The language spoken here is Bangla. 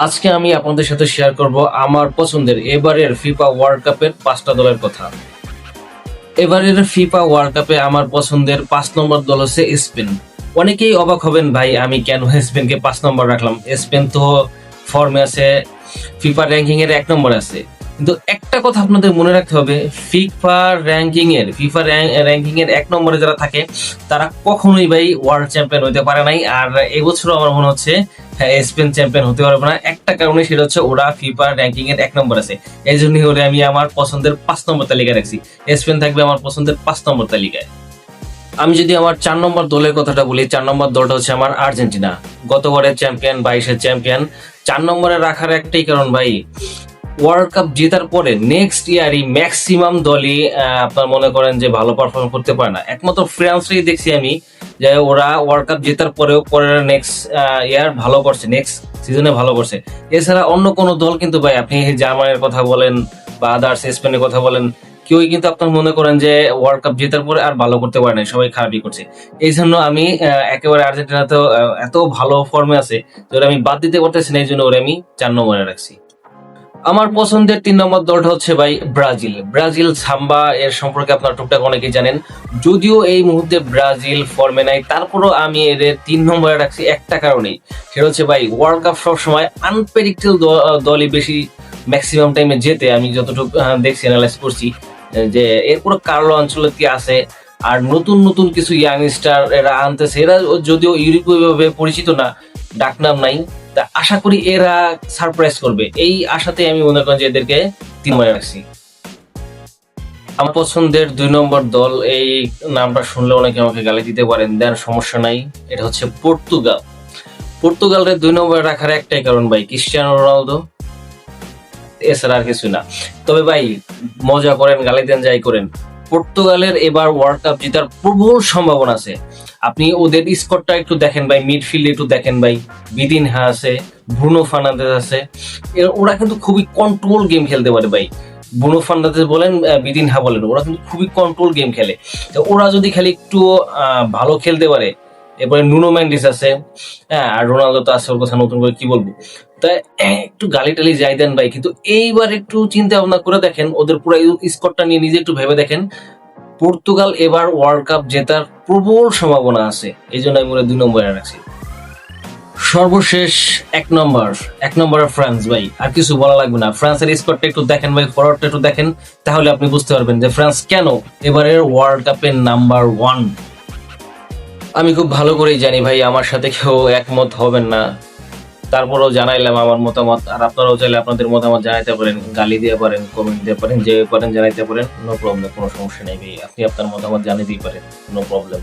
আজকে আমি আপনাদের সাথে শেয়ার করব আমার পছন্দের এবারের ফিফা ওয়ার্ল্ড কাপের 5টা দলের কথা। এবারের ফিফা ওয়ার্ল্ড কাপে আমার পছন্দের 5 নম্বর দল হচ্ছে স্পেন। অনেকেই অবাক হবেন ভাই আমি কেন স্পেনকে 5 নম্বর রাখলাম। স্পেন তো ফর্মে আছে, ফিফা র্যাঙ্কিং এর 1 নম্বরে আছে। কিন্তু একটা কথা আপনাদের মনে রাখতে হবে, ফিফা র্যাঙ্কিং এর 1 নম্বরে যারা থাকে তারা কখনোই ভাই ওয়ার্ল্ড চ্যাম্পিয়ন হতে পারে নাই। আর এবছরও আমার মনে হচ্ছে স্পেন চ্যাম্পিয়ন হতে পারবে না। একটা কারণে সেটা হচ্ছে ওরা ফিফা র্যাঙ্কিং এর 1 নম্বর আছে, এই জন্যই ওরা আমি আমার পছন্দের 5 নম্বর তালিকায় রাখছি। স্পেন থাকবে আমার পছন্দের 5 নম্বর তালিকায়। আমি যদি আমার 4 নম্বর দলের কথাটা বলি, 4 নম্বর দলটা হচ্ছে আমার আর্জেন্টিনা। গতবারের চ্যাম্পিয়ন, 22-এর চ্যাম্পিয়ন। 4 নম্বরে রাখার একটাই কারণ ভাই, ওয়ার্ল্ড কাপ জেতার পরে নেক্সট ইয়ারই ম্যাক্সিমাম দলই আপনার মনে করেন যে ভালো পারফর্ম করতে পারে না। একমাত্র ফ্রান্সই দেখছি আমি যে ওরা ওয়ার্ল্ড কাপ জেতার পরেও পরের নেক্সট ইয়ার ভালো করছে, নেক্সট সিজনে ভালো করছে। এছাড়া অন্য কোনো দল কিন্তু ভাই, আপনি জার্মানির কথা বলেন বা আদার্স স্পেনের কথা বলেন, কেউই কিন্তু আপনার মনে করেন যে ওয়ার্ল্ড কাপ জেতার পরে আর ভালো করতে পারে না, সবাই খারাপই করছে। এই জন্য আমি একেবারে আর্জেন্টিনাতেও এত ভালো ফর্মে আছে যে ওরা আমি বাদ দিতে পারতেছি না, এই জন্য ওরা আমি 4 নম্বরে রাখছি। আমার পছন্দের 3 নম্বর দলটা হচ্ছে ভাই ব্রাজিল। ব্রাজিল সাম্বা এর সম্পর্কে আপনারা টুকটাক অনেকেই জানেন। যদিও এই মুহূর্তে ব্রাজিল ফর্মে নাই, তারপরও আমি এদের 3 নম্বরে রাখছি একটা কারণেই, সেটা হচ্ছে ভাই ওয়ার্ল্ড কাপ সবসময় আনপ্রেডিক্টেবল দলই বেশি ম্যাক্সিমাম টাইমে জেতে। আমি যতটুকু দেখছি, অ্যানালাইজ করছি যে এরপর কার্লো আনচেলত্তি আছে, আর নতুন নতুন কিছু ইয়াংস্টার এরা আনতেছে। এরা যদিও ইউরোপীয়ভাবে পরিচিত না, ডাকনাম নাই, তা আশা করি এরা সারপ্রাইজ করবে। এই আশাতে আমি মনে করি যে এদেরকে 3 নম্বরে রাখছি। আমার পছন্দের 2 নম্বর দল, এই নামটা শুনলে অনেকে আমাকে গালি দিতে পারেন, দেন সমস্যা নাই, এটা হচ্ছে পর্তুগাল। পর্তুগালের 2 নম্বরে রাখার একটাই কারণ ভাই, ক্রিস্টিয়ানো রোনালদো, এছাড়া আর কিছু না। তবে ভাই মজা করেন, গালি দেন, যাই করেন, পর্তুগালের এবার ওয়ার্ল্ড কাপ জেতার প্রবল সম্ভাবনা আছে। আপনি ওদের স্কোরটা একটু দেখেন ভাই, মিডফিল্ডে একটু দেখেন ভাই, বিদিনহা আছে, ব্রুনো ফার্নান্দেজ আছে। ওরা কিন্তু খুবই কন্ট্রোল গেম খেলতে পারে ভাই। ব্রুনো ফার্নান্দেজ বলেন, বিদিনহা বলেন, ওরা কিন্তু খুবই কন্ট্রোল গেম খেলে। তো ওরা যদি খালি একটু ভালো খেলতে পারে, এরপরে নুনো মেন্ডিস আছে, হ্যাঁ, আর রোনালদো তো আছে, ওর কথা নতুন করে কি বলবো। তাই একটু গালি টালি যাই দেন ভাই, কিন্তু এইবার একটু চিন্তা ভাবনা করে দেখেন, ওদের পুরো স্কোরটা নিয়ে নিজে একটু ভেবে দেখেন। পর্তুগাল এবার ওয়ার্ল্ড কাপ জেতার প্রবল সম্ভাবনা আছে, এই জন্য আমি ওরা 2 নম্বরে রাখছি। সর্বশেষ 1 নম্বরে ফ্রান্স ভাই, আর কিছু বলা লাগবে না। ফ্রান্সের স্কোরটা একটু দেখেন ভাই, ফরওয়ার্ডটা একটু দেখেন, তাহলে আপনি বুঝতে পারবেন যে ফ্রান্স কেন এবারের ওয়ার্ল্ড কাপের নাম্বার 1। আমি খুব ভালো করেই জানি ভাই আমার সাথে কেউ একমত হবেন না, তারপরেও জানাইলাম আমার মতামত। আর আপনারাও চাইলে আপনাদের মতামত জানাইতে পারেন, গালি দিয়ে পারেন, কমেন্ট দিয়ে পারেন, যে পারেন জানাইতে পারেন, নো প্রবলেম, কোনো সমস্যা নেই ভাই। আপনি আপনার মতামত জানিয়ে দিতে পারেন, নো প্রবলেম।